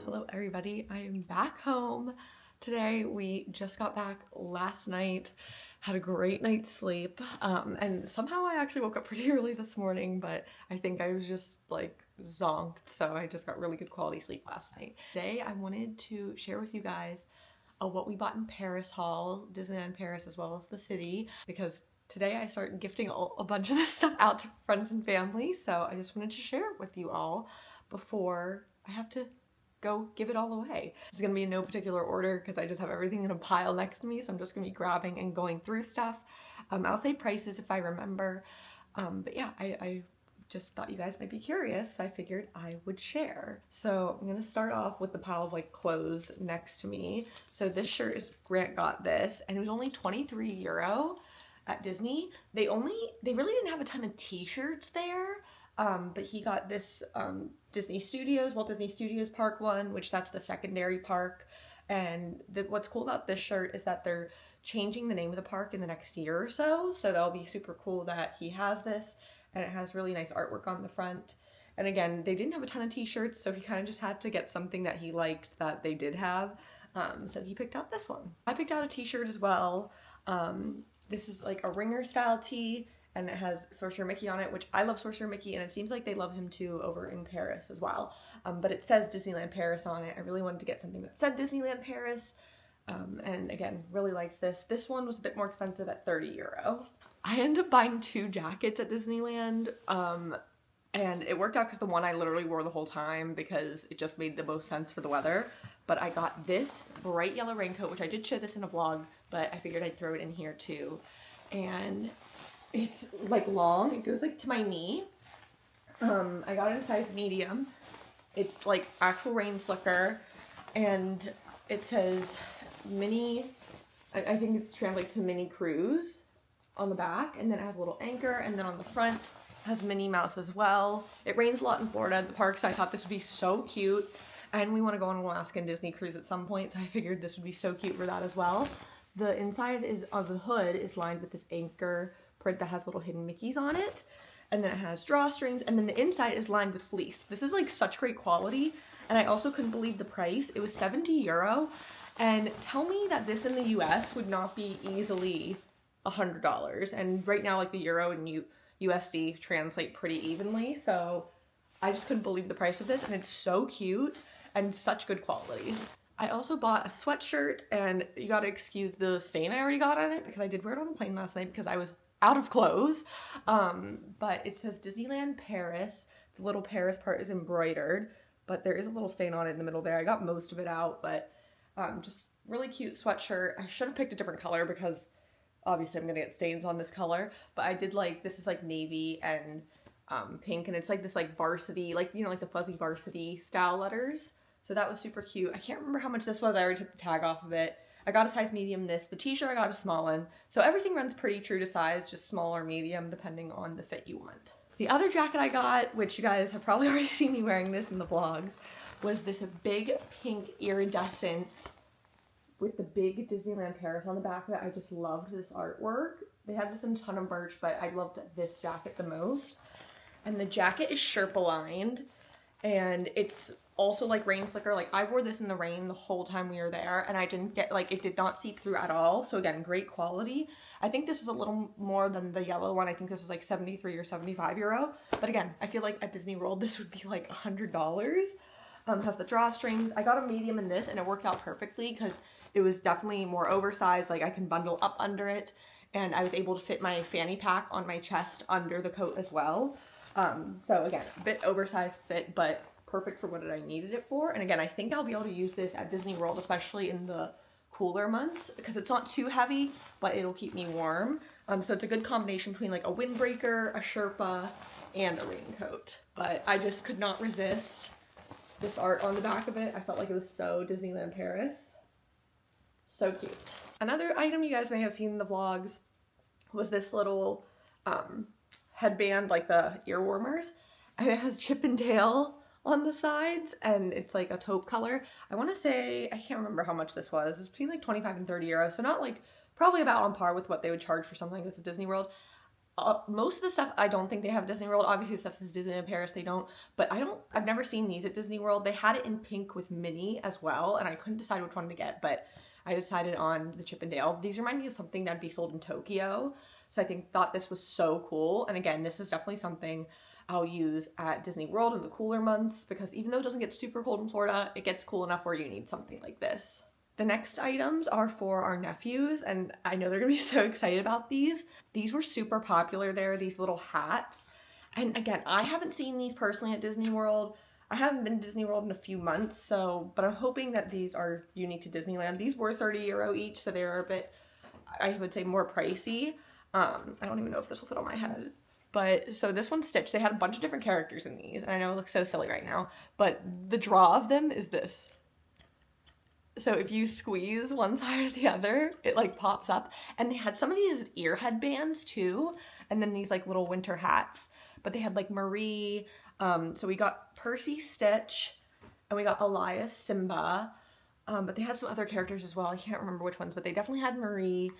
Hello everybody, I am back home today. We just got back last night, had a great night's sleep, and somehow I actually woke up pretty early this morning, but I think I was just like zonked, so I just got really good quality sleep last night. Today I wanted to share with you guys what we bought in Paris haul, Disneyland Paris as well as the city, because today I started gifting a bunch of this stuff out to friends and family, so I just wanted to share it with you all before I have to go give it all away. This is gonna be in no particular order because I just have everything in a pile next to me, so I'm just gonna be grabbing and going through stuff. I'll say prices if I remember, but yeah, I just thought you guys might be curious, so I figured I would share. So I'm gonna start off with the pile of like clothes next to me. So this shirt is, Grant got this, and it was only 23 euro at Disney. They really didn't have a ton of t-shirts there, but he got this Disney Studios, Walt Disney Studios Park one, which that's the secondary park. And what's cool about this shirt is that they're changing the name of the park in the next year or so. So that'll be super cool that he has this, and it has really nice artwork on the front. And again, they didn't have a ton of t-shirts, so he kind of just had to get something that he liked that they did have. So he picked out this one. I picked out a t-shirt as well. This is like a ringer style tee, and it has Sorcerer Mickey on it, which I love Sorcerer Mickey, and it seems like they love him too over in Paris as well. But it says Disneyland Paris on it. I really wanted to get something that said Disneyland Paris. And again, really liked this. This one was a bit more expensive at 30 euro. I ended up buying 2 jackets at Disneyland, and it worked out because the one I literally wore the whole time because it just made the most sense for the weather. But I got this bright yellow raincoat, which I did show this in a vlog, but I figured I'd throw it in here too. And it's like long, it goes like to my knee. I got it in size medium. It's like actual rain slicker, and it says mini, I think it translates to mini cruise on the back, and then it has a little anchor, and then on the front it has Minnie Mouse as well. It rains a lot in Florida at the park, so I thought this would be so cute, and we want to go on an Alaskan Disney cruise at some point, so I figured this would be so cute for that as well. The inside of the hood is lined with this anchor print that has little hidden Mickeys on it, and then it has drawstrings, and then the inside is lined with fleece. This is like such great quality, and I also couldn't believe the price. It was 70 euro, and tell me that this in the US would not be easily $100, and right now like the euro and USD translate pretty evenly, so I just couldn't believe the price of this, and it's so cute and such good quality. I also bought a sweatshirt, and you gotta excuse the stain I already got on it because I did wear it on the plane last night because I was out of clothes, but it says Disneyland Paris. The little Paris part is embroidered, but there is a little stain on it in the middle there. I got most of it out, but just really cute sweatshirt. I should have picked a different color because obviously I'm gonna get stains on this color, but I did like, this is like navy and pink, and it's like this like varsity, like, you know, like the fuzzy varsity style letters. So that was super cute. I can't remember how much this was. I already took the tag off of it. I got a size medium this. The t-shirt I got a small one. So everything runs pretty true to size, just small or medium depending on the fit you want. The other jacket I got, which you guys have probably already seen me wearing this in the vlogs, was this big pink iridescent with the big Disneyland Paris on the back of it. I just loved this artwork. They had this in a ton of merch, but I loved this jacket the most. And the jacket is Sherpa lined, and it's also like rain slicker. Like I wore this in the rain the whole time we were there, and I didn't get, like, it did not seep through at all. So again, great quality. I think this was a little more than the yellow one. I think this was like 73 or 75 euro. But again, I feel like at Disney World this would be like $100. Has the drawstrings. I got a medium in this, and it worked out perfectly because it was definitely more oversized. Like I can bundle up under it, and I was able to fit my fanny pack on my chest under the coat as well. So again, a bit oversized fit, but perfect for what I needed it for. And again, I think I'll be able to use this at Disney World, especially in the cooler months, because it's not too heavy, but it'll keep me warm. So it's a good combination between like a windbreaker, a Sherpa, and a raincoat. But I just could not resist this art on the back of it. I felt like it was so Disneyland Paris. So cute. Another item you guys may have seen in the vlogs was this little headband, like the ear warmers, and it has Chip and Dale on the sides, and it's like a taupe color. I want to say, I can't remember how much this was. It's between like 25 and 30 euros, so not like, probably about on par with what they would charge for something that's at Disney World. most of the stuff I don't think they have at Disney World. Obviously the stuff says Disneyland Paris, they don't, but I've never seen these at Disney World. They had it in pink with Minnie as well, and I couldn't decide which one to get, but I decided on the Chip and Dale. These remind me of something that'd be sold in Tokyo, so I thought this was so cool. And again, this is definitely something I'll use at Disney World in the cooler months, because even though it doesn't get super cold in Florida, it gets cool enough where you need something like this. The next items are for our nephews, and I know they're gonna be so excited about these. These were super popular there, these little hats. And again, I haven't seen these personally at Disney World. I haven't been to Disney World in a few months, but I'm hoping that these are unique to Disneyland. These were 30 euro each, so they are a bit, I would say, more pricey. I don't even know if this will fit on my head. But so this one's Stitch. They had a bunch of different characters in these, and I know it looks so silly right now, but the draw of them is this. So if you squeeze one side or the other, it like pops up. And they had some of these ear headbands too, and then these like little winter hats. But they had like Marie, so we got Percy Stitch, and we got Elias Simba. But they had some other characters as well. I can't remember which ones, but they definitely had Marie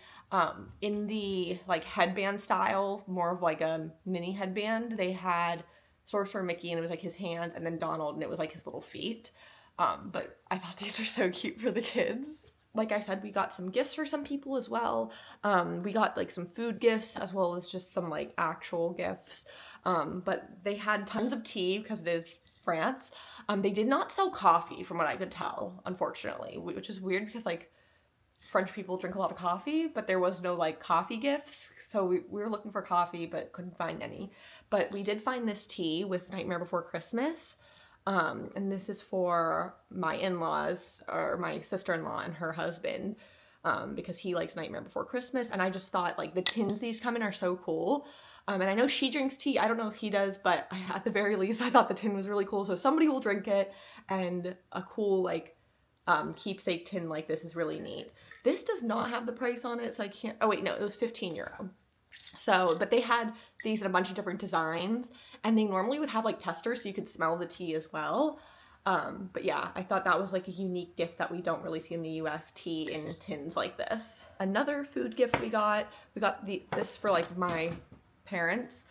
in the like headband style, more of like a mini headband. They had Sorcerer Mickey, and it was like his hands, and then Donald, and it was like his little feet. But I thought these were so cute for the kids. Like I said, we got some gifts for some people as well. We got like some food gifts as well as just some like actual gifts. But they had tons of tea because it is France. They did not sell coffee from what I could tell, unfortunately, which is weird because like French people drink a lot of coffee, but there was no like coffee gifts. So we were looking for coffee, but couldn't find any. But we did find this tea with Nightmare Before Christmas. And this is for my in-laws, or my sister-in-law and her husband, because he likes Nightmare Before Christmas. And I just thought like the tins these come in are so cool. And I know she drinks tea. I don't know if he does, but at the very least, I thought the tin was really cool. So somebody will drink it, and a cool like keepsake tin like this is really neat. This does not have the price on it, so I can't, oh wait, no, it was 15 euro. So, but they had these in a bunch of different designs, and they normally would have like testers so you could smell the tea as well. But yeah, I thought that was like a unique gift that we don't really see in the US, tea in tins like this. Another food gift we got this for like my parents.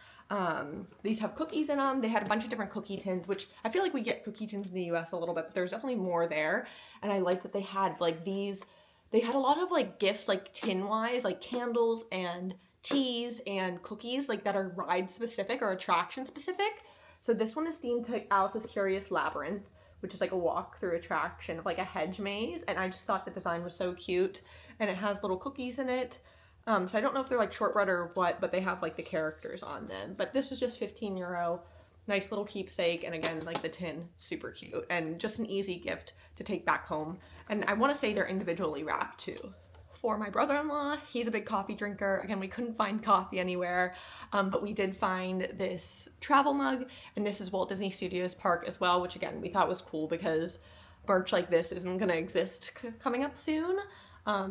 These have cookies in them. They had a bunch of different cookie tins, which I feel like we get cookie tins in the US a little bit, but there's definitely more there. And I like that they had like these, they had a lot of like gifts, like tin wise, like candles and teas and cookies like that are ride specific or attraction specific. So this one is themed to Alice's Curious Labyrinth, which is like a walk through attraction of like a hedge maze, and I just thought the design was so cute, and it has little cookies in it. So I don't know if they're like shortbread or what, but they have like the characters on them. But this was just 15 euro, nice little keepsake, and again like the tin, super cute, and just an easy gift to take back home. And I want to say they're individually wrapped too. For my brother-in-law, he's a big coffee drinker. Again, we couldn't find coffee anywhere, but we did find this travel mug, and this is Walt Disney Studios Park as well, which again, we thought was cool because merch like this isn't gonna exist coming up soon.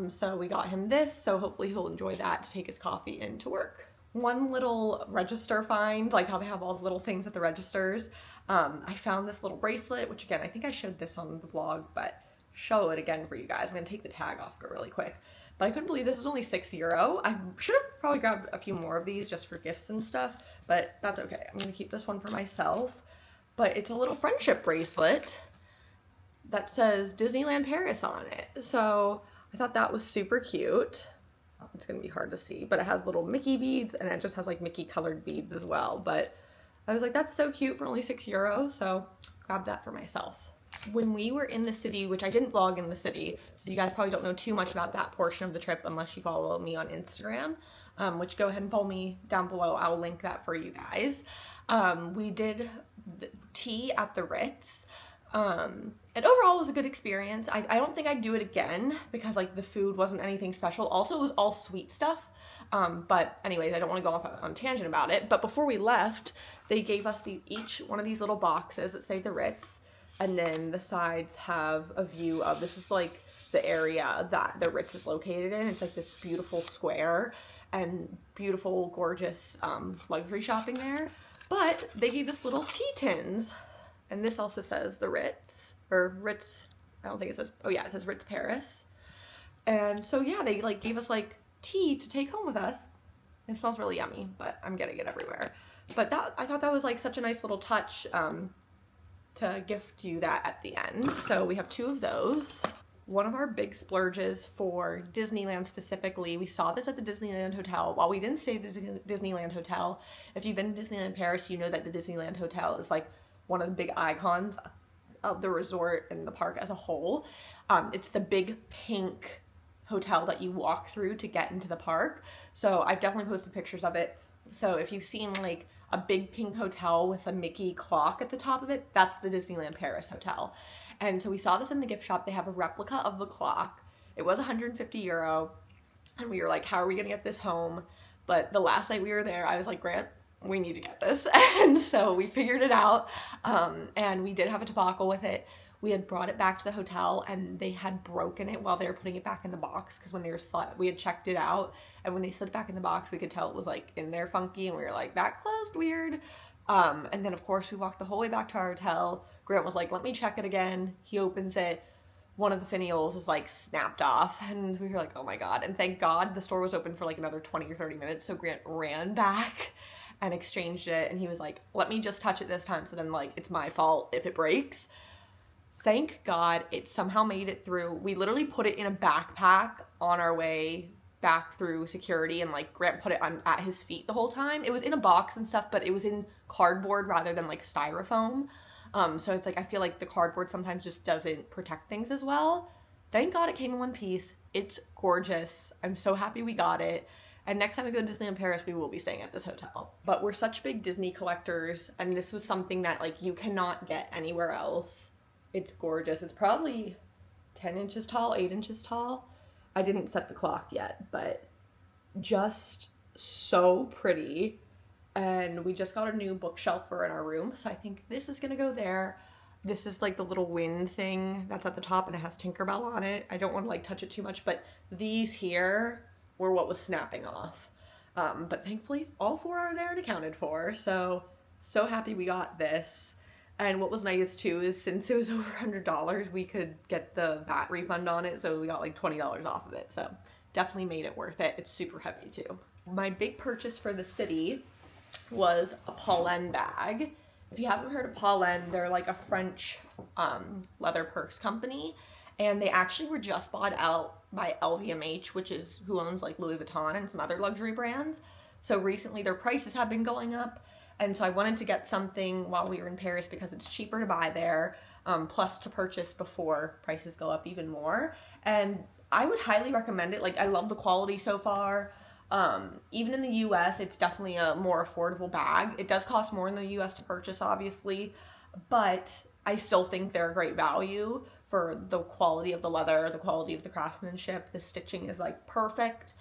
So we got him this, so hopefully he'll enjoy that to take his coffee into work. One little register find, like how they have all the little things at the registers. I found this little bracelet, which again, I think I showed this on the vlog, but show it again for you guys. I'm gonna take the tag off really quick. But I couldn't believe this was only 6 euro. I should have probably grabbed a few more of these just for gifts and stuff, but that's okay. I'm gonna keep this one for myself. But it's a little friendship bracelet that says Disneyland Paris on it. So I thought that was super cute. It's gonna be hard to see, but it has little Mickey beads, and it just has like Mickey colored beads as well. But I was like, that's so cute for only 6 euro, so grab that for myself. When we were in the city, which I didn't vlog in the city, so you guys probably don't know too much about that portion of the trip unless you follow me on Instagram, which go ahead and follow me down below. I'll link that for you guys. We did the tea at the Ritz, and overall it was a good experience. I don't think I'd do it again because like the food wasn't anything special. Also, it was all sweet stuff. But anyways, I don't want to go off on a tangent about it. But before we left, they gave us each one of these little boxes that say the Ritz. And then the sides have a view of, this is like the area that the Ritz is located in. It's like this beautiful square and beautiful, gorgeous luxury shopping there. But they gave us little tea tins. And this also says the Ritz, or Ritz, I don't think it says, oh yeah, it says Ritz Paris. And so yeah, they like gave us like tea to take home with us. It smells really yummy, but I'm getting it everywhere. But I thought that was like such a nice little touch to gift you that at the end. So we have 2 of those. One of our big splurges for Disneyland specifically, we saw this at the Disneyland Hotel. While we didn't stay at the Disneyland Hotel, if you've been to Disneyland Paris, you know that the Disneyland Hotel is like one of the big icons of the resort and the park as a whole. It's the big pink hotel that you walk through to get into the park. So I've definitely posted pictures of it. So if you've seen like a big pink hotel with a Mickey clock at the top of it, that's the Disneyland Paris Hotel. And so we saw this in the gift shop. They have a replica of the clock. It was 150 euro. And we were like, how are we gonna get this home? But the last night we were there, I was like, Grant, we need to get this. And so we figured it out. And we did have a debacle with it. We had brought it back to the hotel and they had broken it while they were putting it back in the box, because when they were we had checked it out, and when they slid it back in the box, we could tell it was like in there funky, and we were like, that closed weird. And then of course we walked the whole way back to our hotel. Grant was like, let me check it again. He opens it. One of the finials is like snapped off, and we were like, oh my God. And thank God the store was open for like another 20 or 30 minutes. So Grant ran back and exchanged it, and he was like, let me just touch it this time, so then like it's my fault if it breaks. Thank God it somehow made it through. We literally put it in a backpack on our way back through security, and like Grant put it at his feet the whole time. It was in a box and stuff, but it was in cardboard rather than like styrofoam. So it's like, I feel like the cardboard sometimes just doesn't protect things as well. Thank God it came in one piece. It's gorgeous. I'm so happy we got it. And next time we go to Disneyland Paris, we will be staying at this hotel. But we're such big Disney collectors, and this was something that like you cannot get anywhere else. It's gorgeous. It's probably 10 inches tall, 8 inches tall. I didn't set the clock yet, but just so pretty. And we just got a new bookshelf for in our room, so I think this is gonna go there. This is like the little wind thing that's at the top, and it has Tinkerbell on it. I don't want to like touch it too much, but these here were what was snapping off. But thankfully all 4 are there and accounted for, so happy we got this. And what was nice too is since it was over $100, we could get the VAT refund on it, so we got like $20 off of it. So definitely made it worth it. It's super heavy too. My big purchase for the city was a Pollen bag. If you haven't heard of Pollen, they're like a French leather purse company, and they actually were just bought out by LVMH, which is who owns like Louis Vuitton and some other luxury brands. So recently their prices have been going up. And so I wanted to get something while we were in Paris because it's cheaper to buy there, plus to purchase before prices go up even more. And I would highly recommend it. Like, I love the quality so far. Even in the US, it's definitely a more affordable bag. It does cost more in the US to purchase, obviously, but I still think they're a great value for the quality of the leather, the quality of the craftsmanship. The stitching is like perfect.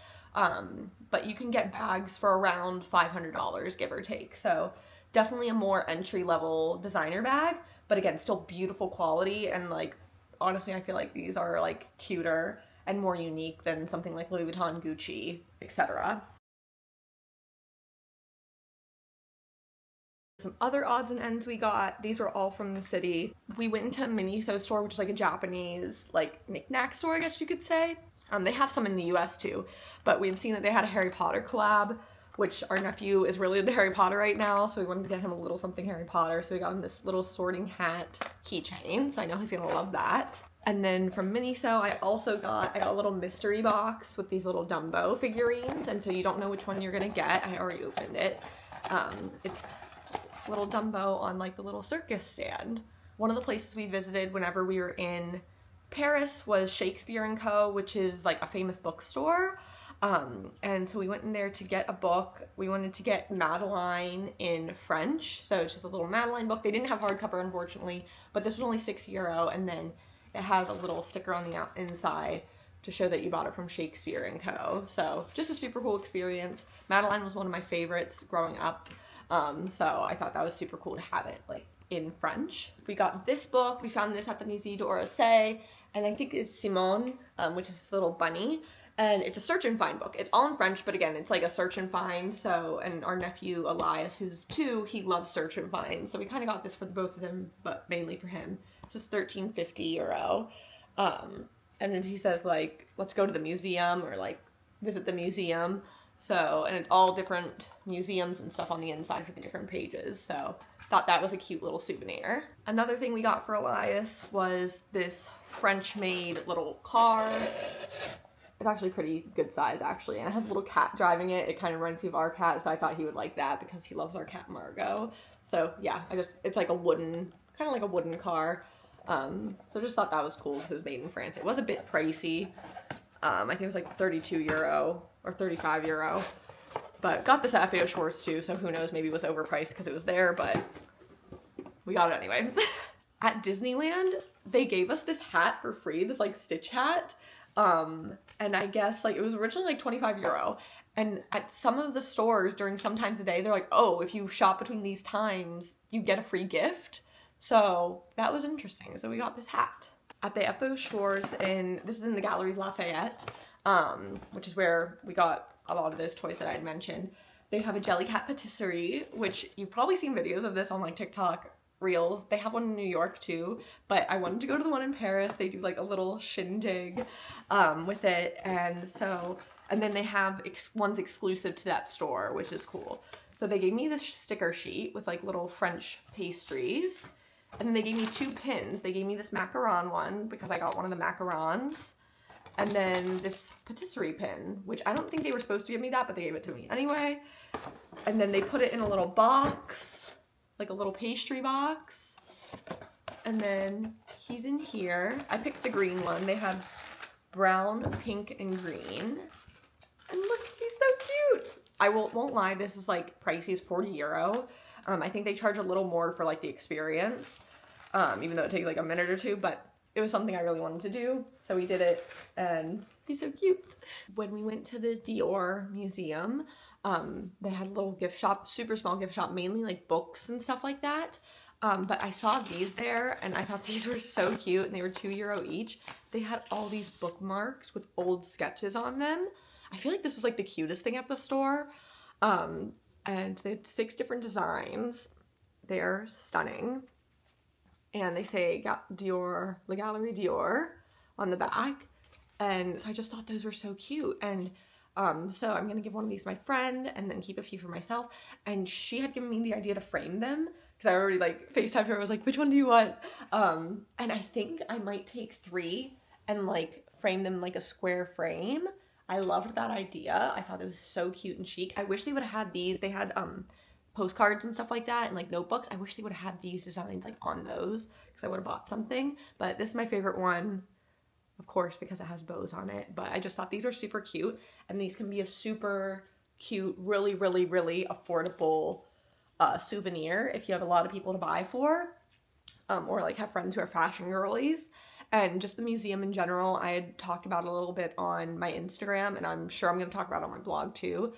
But you can get bags for around $500, give or take. So definitely a more entry-level designer bag, but again, still beautiful quality. And like, honestly, I feel like these are like cuter and more unique than something like Louis Vuitton, Gucci, etc. Some other odds and ends we got, these were all from the city. We went into a Miniso store, which is like a Japanese like knick-knack store, I guess you could say. They have some in the US too, but we had seen that they had a Harry Potter collab, which our nephew is really into Harry Potter right now, so we wanted to get him a little something Harry Potter, so we got him this little sorting hat keychain, so I know he's gonna love that. And then from Miniso, I got a little mystery box with these little Dumbo figurines, and so you don't know which one you're gonna get. I already opened it. It's little Dumbo on like the little circus stand. One of the places we visited whenever we were in Paris was Shakespeare & Co., which is like a famous bookstore. And so we went in there to get a book. We wanted to get Madeline in French. So it's just a little Madeline book. They didn't have hardcover, unfortunately, but this was only €6. And then it has a little sticker on the inside to show that you bought it from Shakespeare & Co. So just a super cool experience. Madeline was one of my favorites growing up. So I thought that was super cool to have it like in French. We got this book. We found this at the Musée d'Orsay. And I think it's Simone, which is the little bunny, and it's a search and find book. It's all in French, but again, it's like a search and find. So, and our nephew Elias, who's 2, he loves search and find. So we kind of got this for both of them, but mainly for him. It's just €13.50. And then he says like, let's go to the museum or like visit the museum. So, and it's all different museums and stuff on the inside for the different pages. So thought that was a cute little souvenir. Another thing we got for Elias was this French-made little car. It's actually pretty good size, actually, and it has a little cat driving it. It kind of reminds me of our cat, so I thought he would like that because he loves our cat Margot. So yeah, it's like a wooden, kind of like a wooden car. So just thought that was cool because it was made in France. It was a bit pricey. I think it was like 32 euro or 35 euro. But got this at FAO Schwarz too, so who knows, maybe it was overpriced because it was there, but we got it anyway. At Disneyland, they gave us this hat for free, this like Stitch hat. And I guess like it was originally like 25 euro. And at some of the stores during some times of the day, they're like, oh, if you shop between these times, you get a free gift. So that was interesting. So we got this hat. At the FAO Schwarz, and this is in the Galeries Lafayette, which is where we got a lot of those toys that I had mentioned. They have a Jellycat patisserie, which you've probably seen videos of this on like TikTok Reels. They have one in New York too, but I wanted to go to the one in Paris. They do like a little shindig with it, and then they have ones exclusive to that store, which is cool. So they gave me this sticker sheet with like little French pastries, and then they gave me 2 pins. They gave me this macaron one because I got one of the macarons, and then this patisserie pin, which I don't think they were supposed to give me that, but they gave it to me anyway. And then they put it in a little box, like a little pastry box. And then he's in here. I picked the green one. They had brown, pink, and green. And look, he's so cute. I won't lie, this is like pricey. It's 40 euro. I think they charge a little more for like the experience, even though it takes like a minute or two, but it was something I really wanted to do, so we did it, and he's so cute. When we went to the Dior museum, they had a little gift shop, super small gift shop, mainly like books and stuff like that. But I saw these there, and I thought these were so cute, and they were 2 euro each. They had all these bookmarks with old sketches on them. I feel like this was like the cutest thing at the store. And they had 6 different designs. They're stunning. And they say Dior, La Galerie Dior on the back. And so I just thought those were so cute. And so I'm going to give one of these to my friend and then keep a few for myself. And she had given me the idea to frame them because I already like FaceTimed her. I was like, which one do you want? And I think I might take 3 and like frame them like a square frame. I loved that idea. I thought it was so cute and chic. I wish they would have had these. They had postcards and stuff like that and like notebooks. I wish they would have had these designs like on those because I would have bought something. But this is my favorite one, of course, because it has bows on it. But I just thought these are super cute, and these can be a super cute, really, really, really affordable souvenir if you have a lot of people to buy for, or like have friends who are fashion girlies. And just the museum in general, I had talked about a little bit on my Instagram, and I'm sure I'm going to talk about it on my blog too.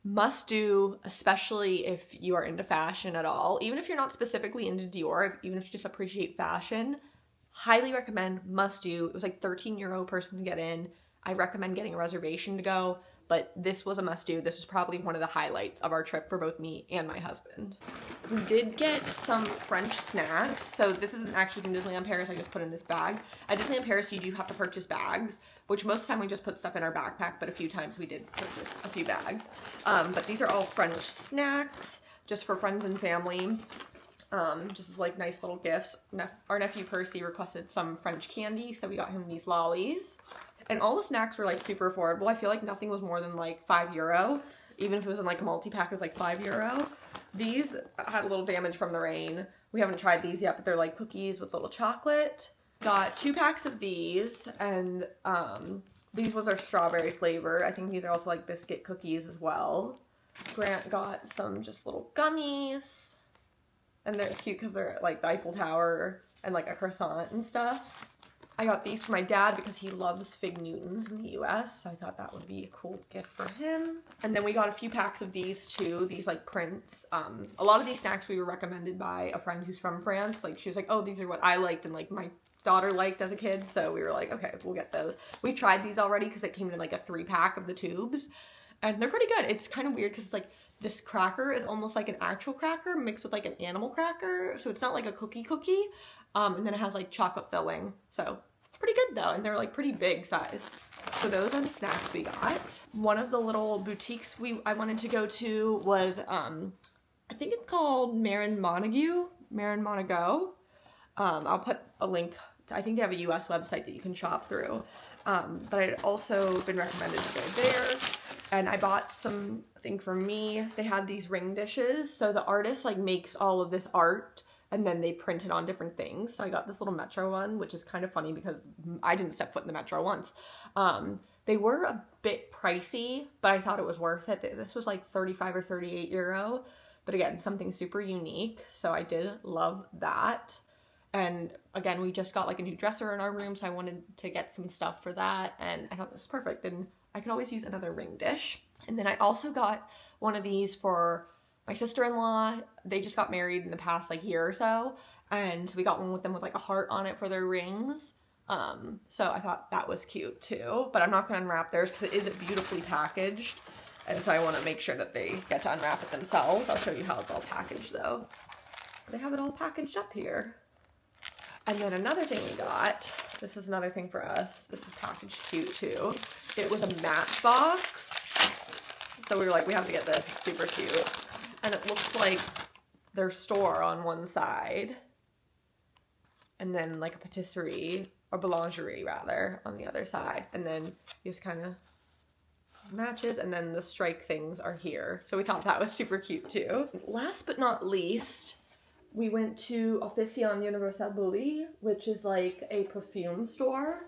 Must do, especially if you are into fashion at all. Even if you're not specifically into Dior, even if you just appreciate fashion, highly recommend, must do. It was like 13 euro a person to get in. I recommend getting a reservation to go, but this was a must do. This was probably one of the highlights of our trip for both me and my husband. We did get some French snacks. So this isn't actually from Disneyland Paris. I just put in this bag. At Disneyland Paris, you do have to purchase bags, which most of the time we just put stuff in our backpack, but a few times we did purchase a few bags. But these are all French snacks, just for friends and family. Just as like nice little gifts. Our nephew Percy requested some French candy, so we got him these lollies. And all the snacks were like super affordable. I feel like nothing was more than like 5 euro. Even if it was in like a multi-pack, it was like 5 euro. These had a little damage from the rain. We haven't tried these yet, but they're like cookies with little chocolate. Got 2 packs of these, and these ones are strawberry flavor. I think these are also like biscuit cookies as well. Grant got some just little gummies. And it's cute because they're like the Eiffel Tower and like a croissant and stuff. I got these for my dad because he loves Fig Newtons in the US, so I thought that would be a cool gift for him. And then we got a few packs of these too, these like prints. A lot of these snacks we were recommended by a friend who's from France. Like she was like, oh, these are what I liked and like my daughter liked as a kid, so we were like, okay, we'll get those. We tried these already because it came in like a 3-pack of the tubes, and they're pretty good. It's kind of weird because it's like this cracker is almost like an actual cracker mixed with like an animal cracker, so it's not like a cookie. And then it has like chocolate filling, so pretty good though, and they're like pretty big size. So those are the snacks we got. One of the little boutiques I wanted to go to was, I think it's called Marin Montague. I'll put a link. I think they have a US website that you can shop through. But I'd also been recommended to go there. And I bought something for me. They had these ring dishes. So the artist like makes all of this art and then they print it on different things. So I got this little Metro one, which is kind of funny because I didn't step foot in the Metro once. They were a bit pricey, but I thought it was worth it. This was like 35 or 38 euro. But again, something super unique. So I did love that. And again, we just got like a new dresser in our room, so I wanted to get some stuff for that. And I thought this was perfect. And I could always use another ring dish. And then I also got one of these for my sister-in-law. They just got married in the past like year or so. And we got one with them with like a heart on it for their rings. So I thought that was cute too. But I'm not going to unwrap theirs because it is beautifully packaged. And so I want to make sure that they get to unwrap it themselves. I'll show you how it's all packaged though. They have it all packaged up here. And then another thing we got, this is another thing for us. This is packaged cute too. It was a matchbox. So we were like, we have to get this. It's super cute. And it looks like their store on one side. And then like a patisserie, or boulangerie rather, on the other side. And then you just kind of matches, and then the strike things are here. So we thought that was super cute too. Last but not least, we went to Officine Universelle Bully, which is like a perfume store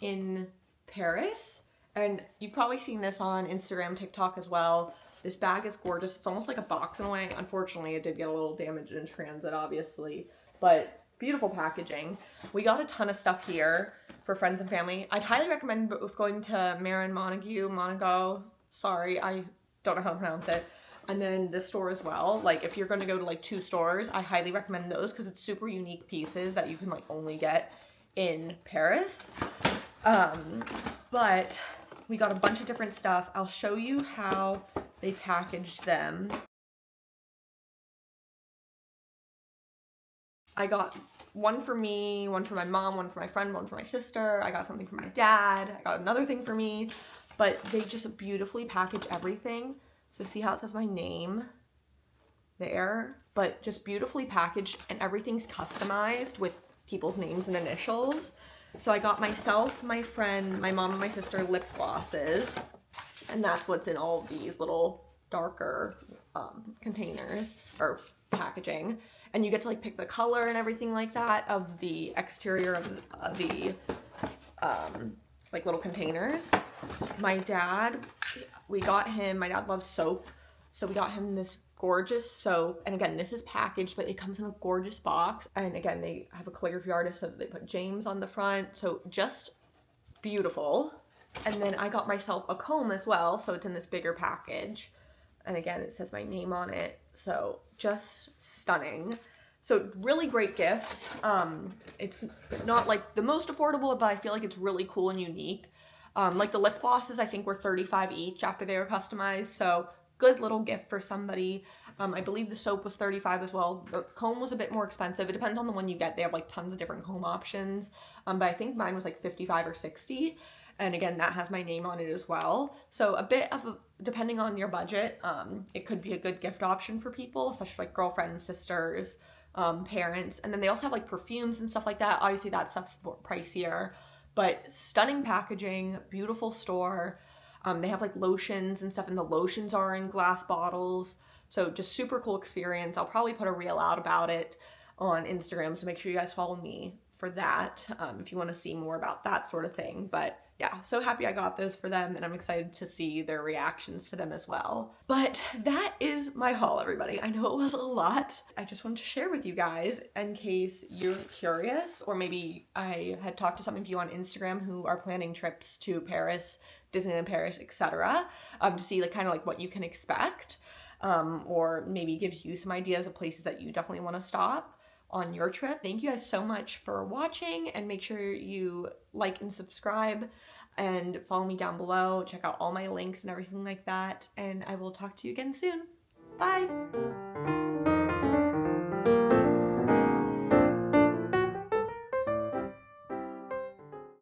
in Paris. And you've probably seen this on Instagram, TikTok as well. This bag is gorgeous. It's almost like a box in a way. Unfortunately, it did get a little damaged in transit, obviously, but beautiful packaging. We got a ton of stuff here for friends and family. I'd highly recommend both going to Marin Monaco. Sorry, I don't know how to pronounce it. And then this store as well. Like if you're going to go to like 2 stores, I highly recommend those because it's super unique pieces that you can like only get in Paris. But we got a bunch of different stuff. I'll show you how they packaged them. I got one for me, one for my mom, one for my friend, one for my sister. I got something for my dad. I got another thing for me. But they just beautifully package everything. So see how it says my name there? But just beautifully packaged, and everything's customized with people's names and initials. So I got myself, my friend, my mom, and my sister lip glosses. And that's what's in all of these little darker containers or packaging. And you get to like pick the color and everything like that of the exterior of the like little containers. My dad, my dad loves soap. So we got him this gorgeous soap. And again, this is packaged, but it comes in a gorgeous box. And again, they have a calligraphy artist, so they put James on the front. So just beautiful. And then I got myself a comb as well. So it's in this bigger package. And again, it says my name on it. So just stunning. So really great gifts. It's not like the most affordable, but I feel like it's really cool and unique. Like the lip glosses, I think were 35 each after they were customized. So good little gift for somebody. I believe the soap was 35 as well. The comb was a bit more expensive. It depends on the one you get. They have like tons of different comb options. But I think mine was like 55 or 60. And again, that has my name on it as well. So a bit of depending on your budget, it could be a good gift option for people, especially like girlfriends, sisters, parents. And then they also have like perfumes and stuff like that. Obviously that stuff's more pricier, but stunning packaging, beautiful store. They have like lotions and stuff, and the lotions are in glass bottles. So just super cool experience. I'll probably put a reel out about it on Instagram, so make sure you guys follow me for that if you want to see more about that sort of thing. But yeah, so happy I got those for them, and I'm excited to see their reactions to them as well. But that is my haul, everybody. I know it was a lot. I just wanted to share with you guys in case you're curious, or maybe I had talked to some of you on Instagram who are planning trips to Paris, Disneyland Paris, etc. To see like kind of like what you can expect, or maybe gives you some ideas of places that you definitely want to stop on your trip. Thank you guys so much for watching, and make sure you like and subscribe and follow me down below. Check out all my links and everything like that, and I will talk to you again soon. Bye!